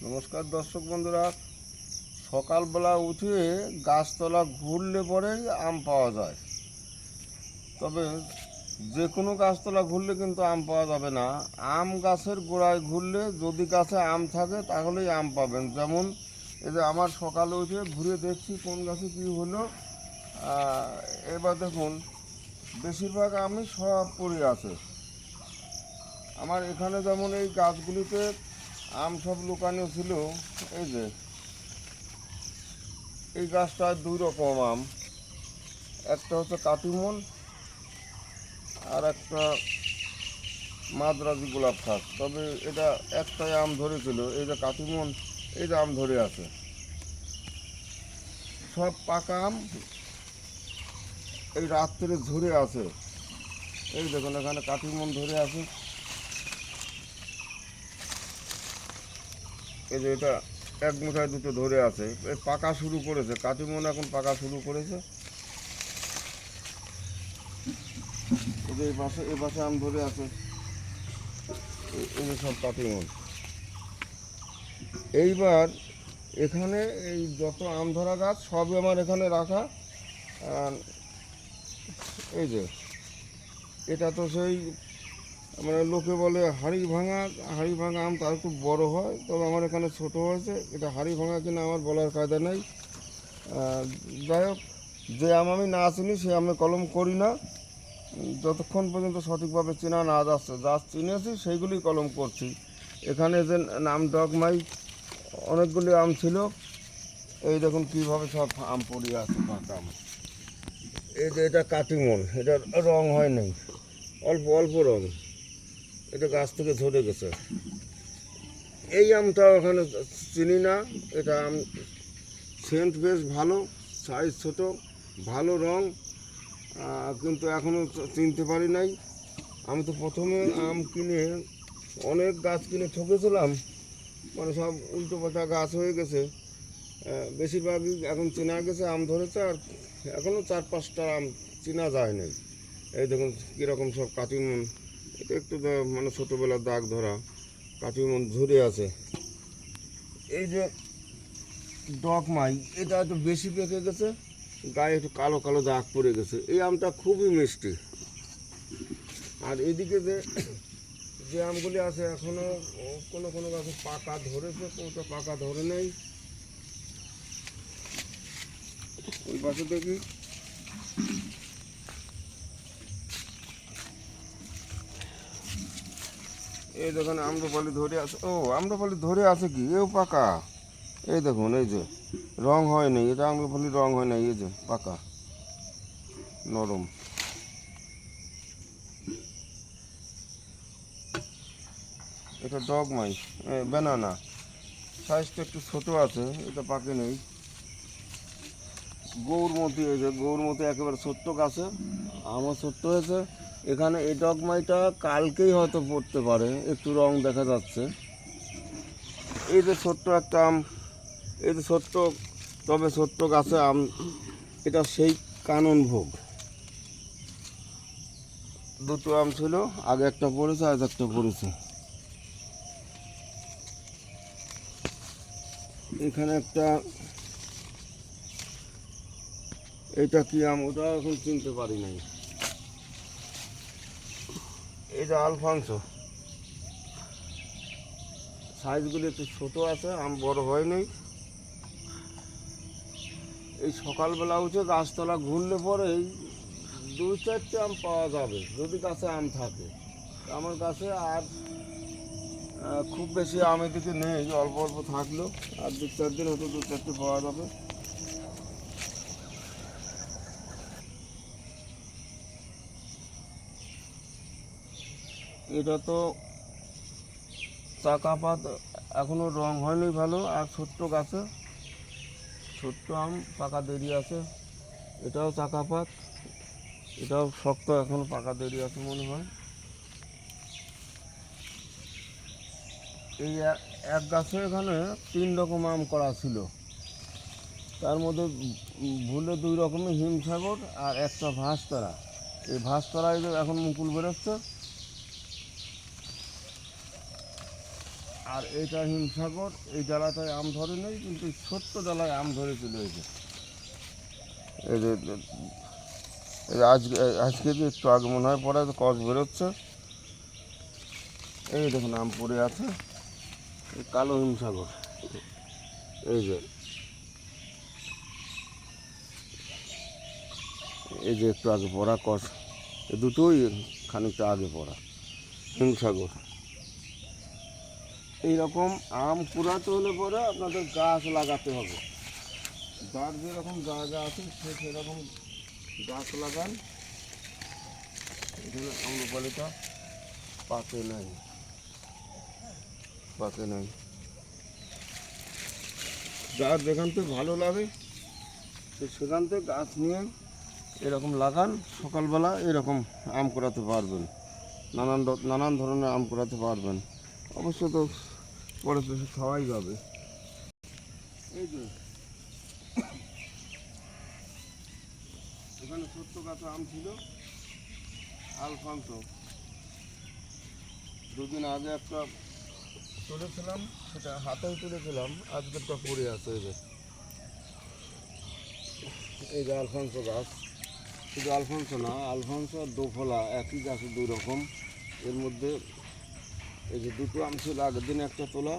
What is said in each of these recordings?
নমস্কার দর্শক বন্ধুরা। সকালবেলা উঠে গাছতলা ঘুরলে পরেই আম পাওয়া যায়, তবে যে কোনো গাছতলা ঘুরলে কিন্তু আম পাওয়া যাবে না। আম গাছের গোড়ায় ঘুরলে যদি গাছে আম থাকে তাহলেই আম পাবেন। যেমন এই যে আমার সকালে উঠে ঘুরে দেখছি কোন গাছে কী হলো। এবার দেখুন, বেশিরভাগ আমই সব পড়ে আছে। আমার এখানে যেমন এই গাছগুলিতে আম সব লুকানো ছিল। এই যে এই গাছটায় দুই রকম আম, একটা হচ্ছে কাটিমন আর একটা মাদ্রাজি গোলাপ খাস। তবে এটা একটাই আম ধরেছিল, এই যে কাটিমন, এই যে আম ধরে আছে। সব পাকা আম এই রাত্রে ঝরে আছে। এই দেখুন এখানে কাটিমন ধরে আছে। এই যে এটা এক মুঠায় দুটো ধরে আছে, এই পাকা শুরু করেছে। কাটিমন এখন পাকা শুরু করেছে। এই যে এই পাশে আম ধরে আছে, এই যে সব কাটিমন। এইবার এখানে এই যত আম ধরা গাছ সবই আমার এখানে রাখা। আর এই যে এটা তো সেই মানে লোকে বলে হাড়ি ভাঙা আম, তার একটু বড় হয়, তবে আমার এখানে ছোট হয়েছে। এটা হাড়ি ভাঙা কিনা আমার বলার কায়দা নেই। যাই হোক, যে আম আমি না চিনি সে আমি কলম করি না, যতক্ষণ পর্যন্ত সঠিকভাবে চেনা না যাচ্ছে। যা চিনেছি সেইগুলি কলম করছি। এখানে যে নাম ডগমাই অনেকগুলি আম ছিল। এই দেখুন কীভাবে সব আম পড়ে আছে, পাকা আম। এই যে এটা কাটিমন, এটার রং হয় নাই, অল্প অল্প রং, এটা গাছ থেকে ঝরে গেছে। এই আমটা ওখানে চিনি না। এটা আম সেন্ট বেশ ভালো, সাইজ ছোট, ভালো রং, কিন্তু এখনও চিনতে পারি নাই। আমি তো প্রথমে আম কিনে অনেক গাছ কিনে ঠকেছিলাম, মানে সব উল্টো পাল্টা গাছ হয়ে গেছে। বেশিরভাগই এখন চেনা গেছে, আম ধরেছে। আর এখনও 4-5টা আম চেনা যায় নাই। এই দেখুন কীরকম সব কাটিমন। এটা একটু মানে ছোটোবেলার দাগ ধরা কাটিমন ঝরে আছে। এই যে ডগমাই, এটা একটু বেশি পেকে গেছে, গায়ে একটু কালো কালো দাগ পড়ে গেছে। এই আমটা খুবই মিষ্টি। আর এদিকে যে যে আমগুলি আছে এখনও কোনো কোনো গাছে পাকা ধরেছে, কোনোটা পাকা ধরে নেই। ওই পাশে দেখি, এই দেখুন আম্রপালি ধরে আছে। ও, আম্রপালি ধরে আছে কি, এও পাকা। এই দেখুন, এই যে রং হয়নি, এটা আম্রপালি রং হয় না, এই যে পাকা নরম। এটা ডগমাই ব্যানানা, সাইজটা একটু ছোট আছে, এটা পাকে নেই। গৌরমতি, এই যে গৌরমতি একেবারে ছোট্ট গাছে আমার ছোট্ট হয়েছে। এখানে এই ডগমাইটা কালকেই হয়তো পড়তে পারে, একটু রং দেখা যাচ্ছে। এই যে ছোট্ট একটা আম, এই যে ছোট্ট, তবে ছোট্ট গাছে আম, এটা সেই কানন ভোগ। দুটো আম ছিল, আগে একটা পড়েছে, আজ একটা পড়েছে। এখানে একটা, এটা কি আম ওটা এখন চিনতে পারি নাই। এটা আলফানসো, সাইজগুলি একটু ছোট আছে, আম বড় হয়নি। এই সকালবেলা উঠে গাছতলা ঘুরলে পরেই 2-4টে আম পাওয়া যাবে যদি গাছে আম থাকে। আমার কাছে আর খুব বেশি আম এদিকে নেই, অল্প অল্প থাকলেও আর 2-4 দিন হয়তো 2-4টে পাওয়া যাবে। এটা তো চাকা পাত, এখনও রং হয়নি ভালো। আর ছোট্ট গাছে ছোট্ট আম, পাকা দেরি আছে। এটাও চাকা পাত, এটাও শক্ত, এখনও পাকা দেরি আছে মনে হয়। এই এক গাছে এখানে 3 রকম আম করা ছিল, তার মধ্যে ভুলে 2 রকমের হিমসাগর আর একটা ভাঁজতারা। এই ভাঁজতারায় যে এখন মুকুল বেরোচ্ছে। আর এইটা হিমসাগর, এই ডালাটায় আম ধরে নেই, কিন্তু ছোট্ট ডালায় আম ধরে চলে এসেছে। এই যে এই যে আজকে যে একটু আগে মনে হয় পরে কস বেরোচ্ছে, এই দেখুন আম পড়ে আছে, এই কালো হিমসাগর, এই যে একটু আগে পড়া কস, এই দুটোই খানিকটা আগে পড়া হিমসাগর। এইরকম আম কুড়াতে হলে পরে আপনাদের গাছ লাগাতে হবে, যার যেরকম জায়গা আছে সে সেরকম গাছ লাগান। এখানে আম্রপালিটা পাকে নাই, যার যেখান থেকে ভালো লাগে সে সেখান থেকে গাছ নিয়ে এরকম লাগান, সকালবেলা এরকম আম কুড়াতে পারবেন, নানান ধরনের আম কুড়াতে পারবেন। অবশ্য তো পরে তো খাওয়াই যাবে। এই যে এখানে ছোট্ট গাছে আম ছিল আলফানসো, দুদিন আগে একটা তুলেছিলাম, সেটা হাতেও তুলেছিলাম, আজকেরটা পড়ে আছে। এই যে আলফানসো গাছ, শুধু আলফানসো না, আলফানসো আর দোফলা একই গাছে দুই রকম। এর মধ্যে এই যে দুটো আম ছিল, আগের দিন একটা তোলা,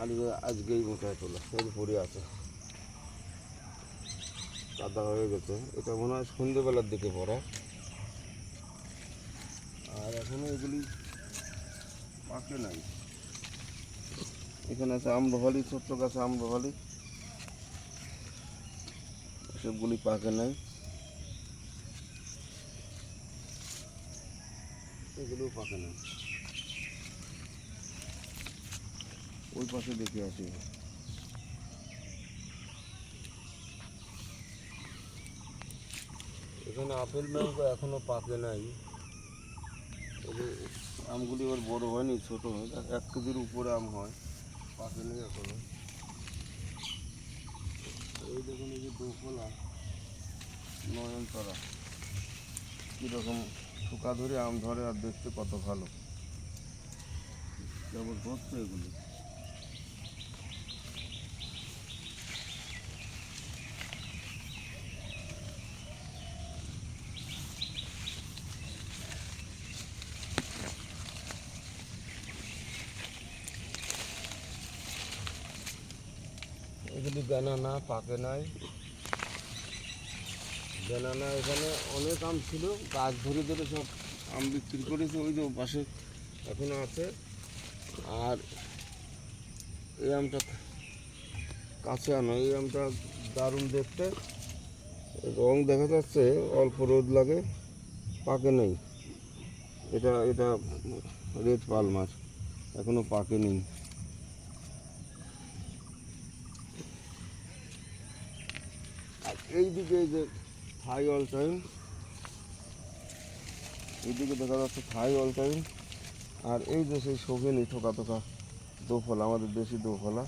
আর আজকেই মোটায় তোলা, এই পড়ে আছে, কাদা হয়ে গেছে। এটা মনে হয় সন্ধ্যেবেলার দিকে পড়া। আর এখনো এগুলি পাকে নাই। এখানে আছে আম্রপালি, ছোট্ট গাছে আম্রপালি, সবগুলি পাকে নাই, এগুলোও পাকে নাই। ওই পাশে দেখে আসি, এখানে আপেল ম্যাঙ্গো এখনো পাকে নাই। আমগুলি ওর বড় হয়নি, ছোট হয়, 1 কেজির উপরে আম হয়, পাকে নেই এখনো। এই দেখুন এই যে দোফলা, নয়নতারা, কীরকম শুকা ধরে আম ধরে, আর দেখতে কত ভালো, জবরদস্ত এগুলি। এগুলি ব্যানানা, পাকে নাই ব্যানানা। এখানে অনেক আম ছিল, গাছ ধরে ধরে সব আম বিক্রি করেছে, ওই যে পাশে এখনো আছে। আর এই আমটা কাছে আনো, এই আমটা দারুণ দেখতে, রং দেখা যাচ্ছে, অল্প রোদ লাগে, পাকে নেই। এটা এটা রেড পালমার, এখনো পাকে নেই। আর এইদিকে এই যে থাই অল টাইম, এইদিকে দেখা যাচ্ছে থাই অল টাইম। আর এই যে সেই শোভেনি থোকা থোকা দোফলা, আমাদের দেশি দোফলা,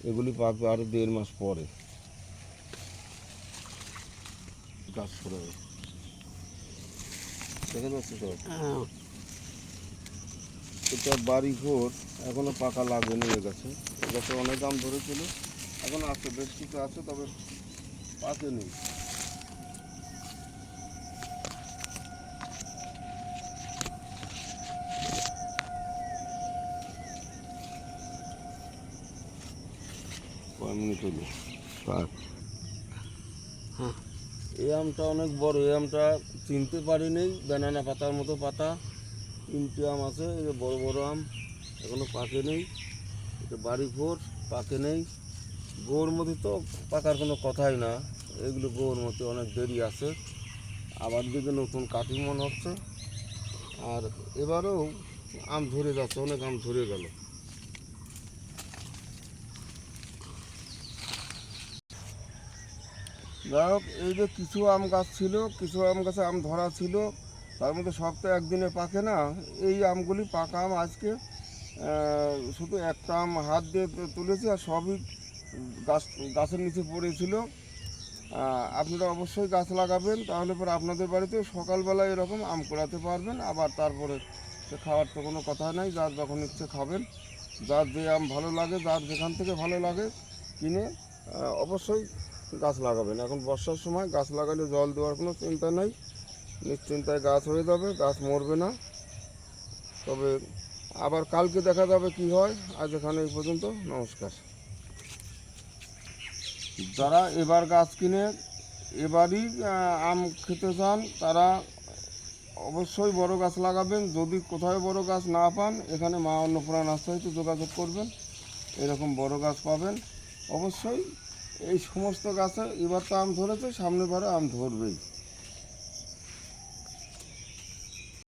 এগুলি পাকবে আরো 1.5 মাস পরে, গাছ সরে দেখা যাচ্ছে সব। এটা বাড়ি ঘর, এখনো পাকা লাগেনি। এ গাছে অনেক আম ধরেছিল, এখন আছে, বেশ কিছু আছে, তবে পাকেনি। কয় মিনিট হলো পাক। হ্যাঁ, এই আমটা অনেক বড়, এই আমটা চিনতে পারিনি, ব্যানানা পাতার মতো পাতা, 3টে আম আছে, এই যে বড় বড় আম, এখনো পাকে নেই। এটা বাড়ি ভোর, পাকে নেই। গৌর মধ্যে তো পাকার কোনো কথাই না, এগুলো গৌর মধ্যে অনেক দেরি আছে, আবার দিকে নতুন কাটিং মনে হচ্ছে। আর এবারেও আম ধরে যাচ্ছে, অনেক আম ধরে গেল। যাই হোক, এই যে কিছু আম গাছ ছিল, কিছু আম গাছে আম ধরা ছিল, তার মধ্যে সব তো একদিনে পাকে না। এই আমগুলি পাকা আম আজকে শুধু একটা আম হাত দিয়ে তুলেছি, আর সবই গাছের নিচে পড়েছিল, আপনারা অবশ্যই গাছ লাগাবেন, তাহলে পরে আপনাদের বাড়িতেও সকালবেলায় এরকম আম কুড়াতে পারবেন। আবার তারপরে সে খাওয়ার তো কোনো কথা নাই, যার যখন ইচ্ছে খাবেন। যার যে আম ভালো লাগে, যার যেখান থেকে ভালো লাগে কিনে অবশ্যই গাছ লাগাবেন। এখন বর্ষার সময় গাছ লাগালে জল দেওয়ার কোনো চিন্তা নেই, নিশ্চিন্তায় গাছ হয়ে যাবে, গাছ মরবে না। তবে আবার কালকে দেখা যাবে কি হয়। আজ এখানে এই পর্যন্ত, নমস্কার। যারা এবার গাছ কিনে এবারই আম খেতে চান, তারা অবশ্যই বড় গাছ লাগাবেন। যদি কোথাও বড় গাছ না পান, এখানে মা অন্নপূর্ণা নার্সারিতে যোগাযোগ করবেন, এরকম বড় গাছ পাবেন অবশ্যই। এই সমস্ত গাছে এবার তো আম ধরেছে, সামনের বারে আম ধরবেই।